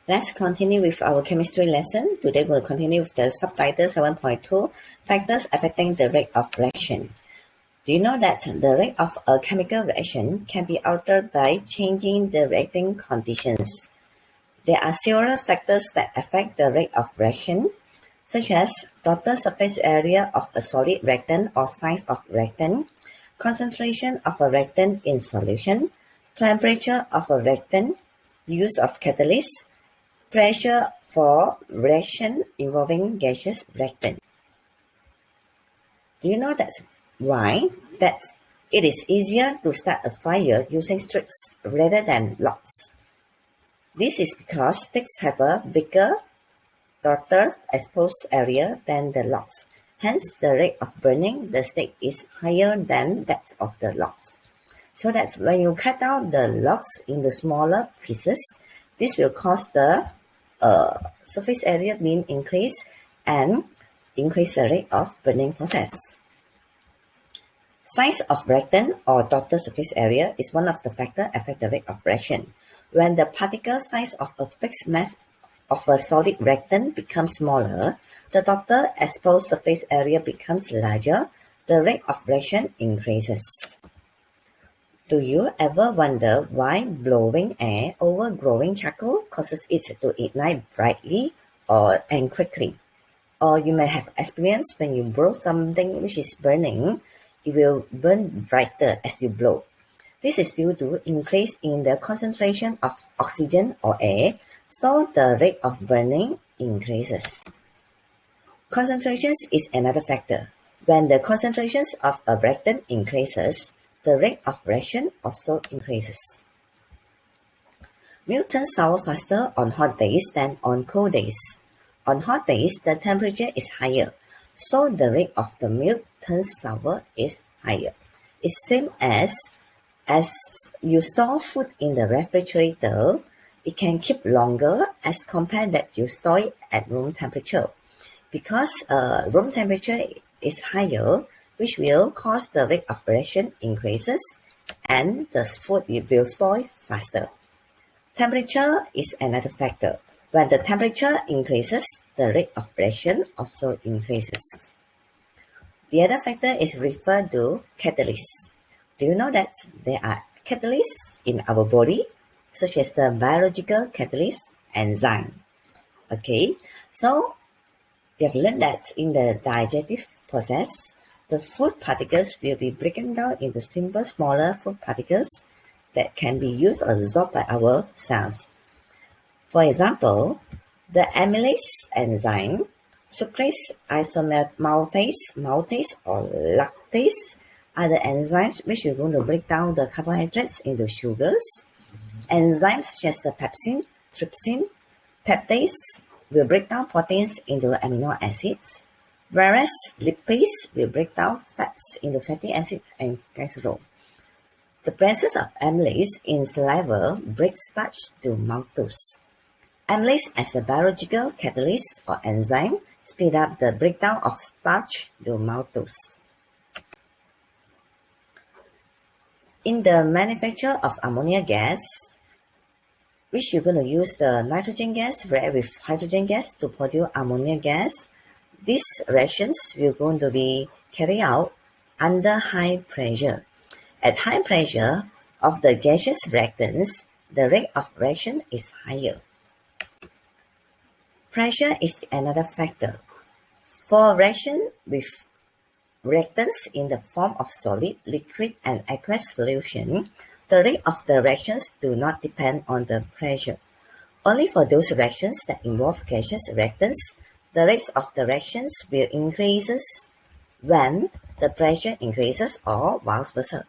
Let's continue with our chemistry lesson. Today we'll continue with the subtitle 7.2, Factors Affecting the Rate of Reaction. Do you know that the rate of a chemical reaction can be altered by changing the reacting conditions? There are several factors that affect the rate of reaction, such as total surface area of a solid reactant or size of reactant, concentration of a reactant in solution, temperature of a reactant, use of catalyst, pressure for reaction involving gaseous reactant. Do you know that's why that it is easier to start a fire using sticks rather than logs? This is because sticks have a bigger total exposed area than the logs. Hence, the rate of burning the stick is higher than that of the logs. So that's when you cut down the logs into smaller pieces, this will cause the surface area being increased and increase the rate of burning process. Size of reactant or total surface area is one of the factors affect the rate of reaction. When the particle size of a fixed mass of a solid reactant becomes smaller, the total exposed surface area becomes larger, the rate of reaction increases. Do you ever wonder why blowing air over glowing charcoal causes it to ignite brightly and quickly? Or you may have experienced when you blow something which is burning, it will burn brighter as you blow. This is due to increase in the concentration of oxygen or air, so the rate of burning increases. Concentrations is another factor. When the concentrations of a reactant increases, the rate of reaction also increases. Milk turns sour faster on hot days than on cold days. On hot days, the temperature is higher, so the rate of the milk turns sour is higher. It's same as you store food in the refrigerator, it can keep longer as compared that you store it at room temperature. Because room temperature is higher, which will cause the rate of reaction increases and the food will spoil faster. Temperature is another factor. When the temperature increases, the rate of reaction also increases. The other factor is referred to catalysts. Do you know that there are catalysts in our body, such as the biological catalyst, enzyme? Okay, so you have learned that in the digestive process, the food particles will be broken down into simple, smaller food particles that can be used or absorbed by our cells. For example, the amylase enzyme, sucrase maltase or lactase are the enzymes which are going to break down the carbohydrates into sugars. Enzymes such as the pepsin, trypsin, peptase will break down proteins into amino acids, whereas lipase will break down fats into fatty acids and glycerol. The presence of amylase in saliva breaks starch to maltose. Amylase as a biological catalyst or enzyme speed up the breakdown of starch to maltose. In the manufacture of ammonia gas, which you're going to use the nitrogen gas react with hydrogen gas to produce ammonia gas, these reactions will going to be carried out under high pressure. At high pressure of the gaseous reactants, the rate of reaction is higher. Pressure is another factor. For reaction with reactants in the form of solid, liquid, and aqueous solution, the rate of the reactions do not depend on the pressure. Only for those reactions that involve gaseous reactants, the rates of the reactions will increase when the pressure increases or vice versa.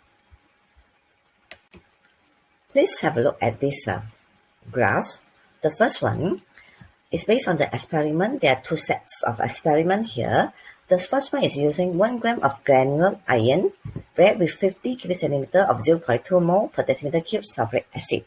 Please have a look at this graph. The first one is based on the experiment. There are two sets of experiment here. The first one is using 1 gram of granular iron react with 50 cubic centimeter of 0.2 mole per decimeter cube sulfuric acid.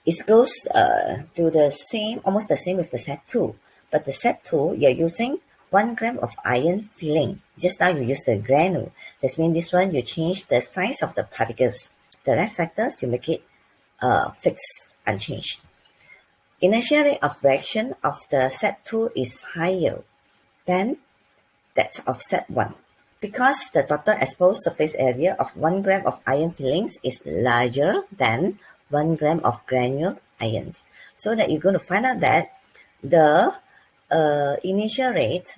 It goes to the same, almost the same with the set 2. But the set 2, you're using 1 gram of iron filling. Just now you use the granule. That means this one you change the size of the particles. The rest factors you make it fixed, unchanged. initial rate of reaction of the set 2 is higher than that of set 1 because the total exposed surface area of 1 gram of iron fillings is larger than 1 gram of granule ions. So that you're going to find out that the initial rate,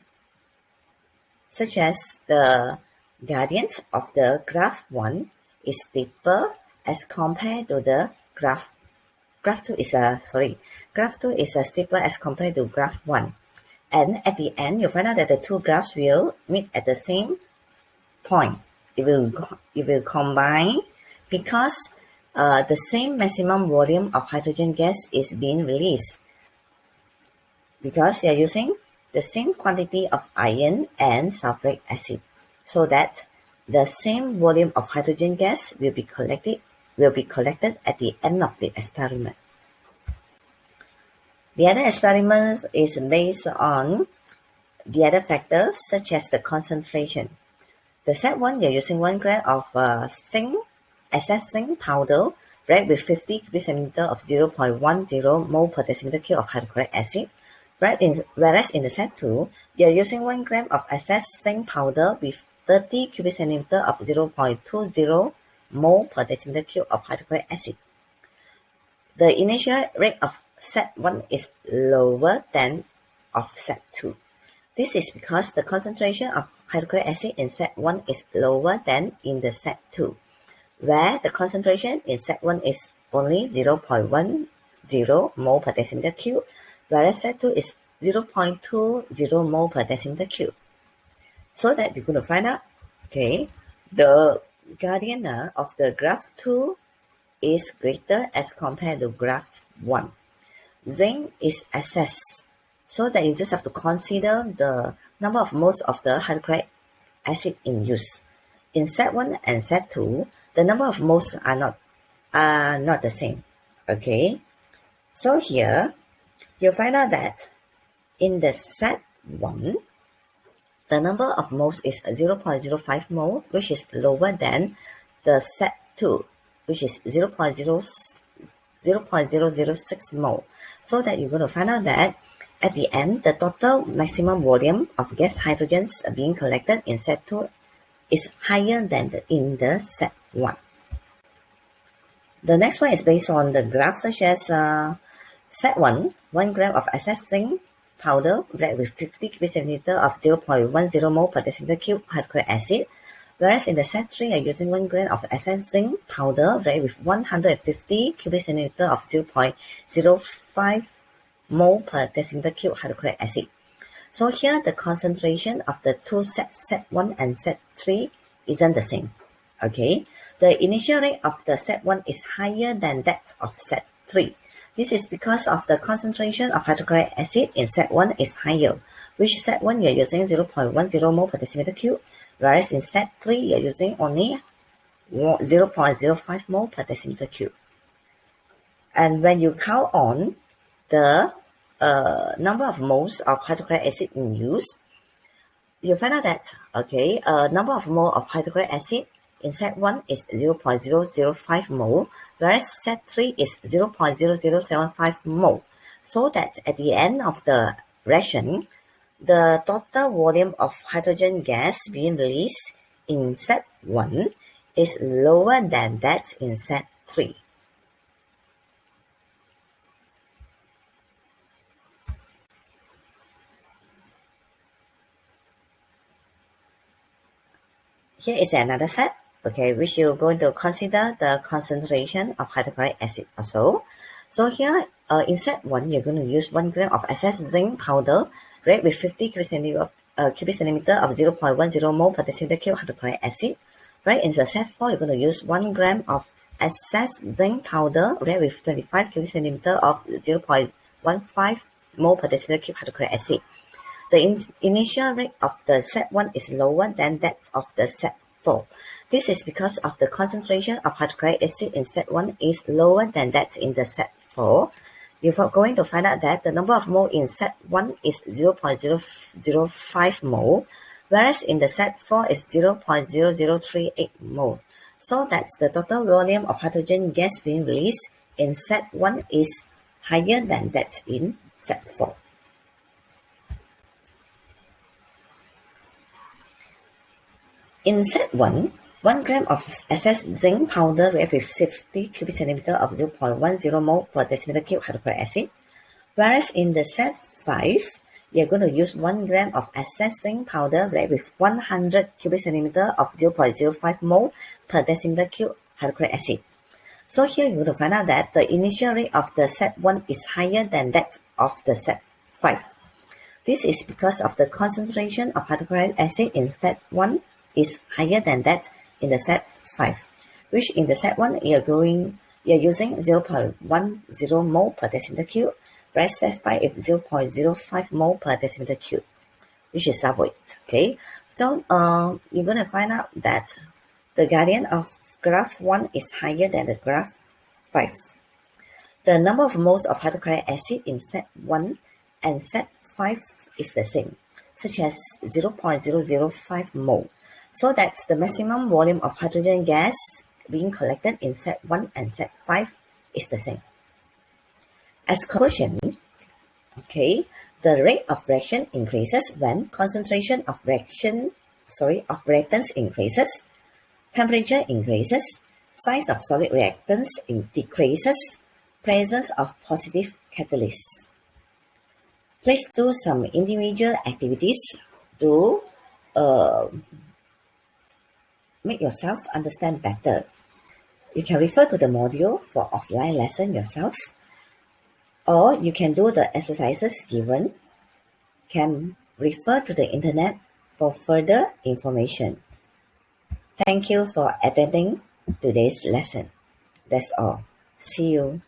such as the gradients of the graph 1, is steeper as compared to the graph 2 is steeper as compared to graph 1. And at the end, you find out that the two graphs will meet at the same point. It will combine because the same maximum volume of hydrogen gas is being released because you are using the same quantity of iron and sulfuric acid, so that the same volume of hydrogen gas will be collected at the end of the experiment. The other experiment is based on the other factors such as the concentration. The set 1, you're using 1 gram of excess zinc powder react with 50 cubic centimeter of 0.10 mole per decimeter cube of hydrochloric acid. Whereas in the set 2, you're using 1 gram of excess zinc powder with 30 cubic centimeter of 0.20 mole per decimeter cube of hydrochloric acid. The initial rate of set 1 is lower than of set 2. This is because the concentration of hydrochloric acid in set 1 is lower than in the set 2, where the concentration in set 1 is only 0.10 mole per decimeter cube, whereas set 2 is 0.20 mole per decimeter cube. So that you're going to find out, okay, the gradient of the graph 2 is greater as compared to graph 1. Zinc is excess, so that you just have to consider the number of moles of the hydrochloric acid in use. In set 1 and set 2, the number of moles are not the same. Okay, so here you'll find out that in the set 1, the number of moles is 0.05 mole, which is lower than the set 2, which is 0.006 mole. So that you're going to find out that at the end, the total maximum volume of gas hydrogens being collected in set 2 is higher than in the set 1. The next one is based on the graph such as set 1, 1 gram of excess zinc powder react with 50 cubic centimeter of 0.10 mole per decimeter cube hydrochloric acid, whereas in the set 3, you're using 1 gram of excess zinc powder react with 150 cubic centimeter of 0.05 mole per decimeter cube hydrochloric acid. So here the concentration of the two sets, set 1 and set 3, isn't the same. Okay, the initial rate of the set 1 is higher than that of set 3. This is because of the concentration of hydrochloric acid in set 1 is higher, which set 1 you're using 0.10 mole per decimeter cube, whereas in set 3 you're using only 0.05 mole per decimeter cube. And when you count on the number of moles of hydrochloric acid in use, you find out that, okay, number of mole of hydrochloric acid in set 1 is 0.005 mole, whereas set 3 is 0.0075 mole. So that at the end of the reaction, the total volume of hydrogen gas being released in set 1 is lower than that in set 3. Here is another set, okay, which you're going to consider the concentration of hydrochloric acid also. So here, in set 1, you're going to use 1 gram of excess zinc powder react with 50 cubic centimeter of 0.10 mole per decimeter cube hydrochloric acid. Right, in the set 4, you're going to use 1 gram of excess zinc powder react with 25 cubic centimeter of 0.15 mole per decimeter cube hydrochloric acid. The initial rate of the set 1 is lower than that of the set 4. This is because of the concentration of hydrochloric acid in set 1 is lower than that in the set 4. You're going to find out that the number of mole in set 1 is 0.005 mole, whereas in the set 4 is 0.0038 mole. So that's the total volume of hydrogen gas being released in set 1 is higher than that in set 4. In set 1, 1 gram of excess zinc powder reacts with 50 cubic centimeter of 0.10 mole per decimeter cube hydrochloric acid. Whereas in the set 5, you're going to use 1 gram of excess zinc powder react with 100 cubic centimeter of 0.05 mole per decimeter cube hydrochloric acid. So here you're going to find out that the initial rate of the set 1 is higher than that of the set 5. This is because of the concentration of hydrochloric acid in set 1 is higher than that in the set 5, which in the set 1 you're using 0.10 mole per decimeter cube, whereas set 5 is 0.05 mole per decimeter cube, which is double it. Okay, so you're going to find out that the gradient of graph 1 is higher than the graph 5. The number of moles of hydrochloric acid in set 1 and set 5 is the same, such as 0.005 mole. So that's the maximum volume of hydrogen gas being collected in set 1 and set 5 is the same. As conclusion, okay, the rate of reaction increases when concentration of reactants increases, temperature increases, size of solid reactants decreases, presence of positive catalysts. Please do some individual activities to make yourself understand better. You can refer to the module for offline lesson yourself, or you can do the exercises given, can refer to the internet for further information. Thank you for attending today's lesson. That's all. See you.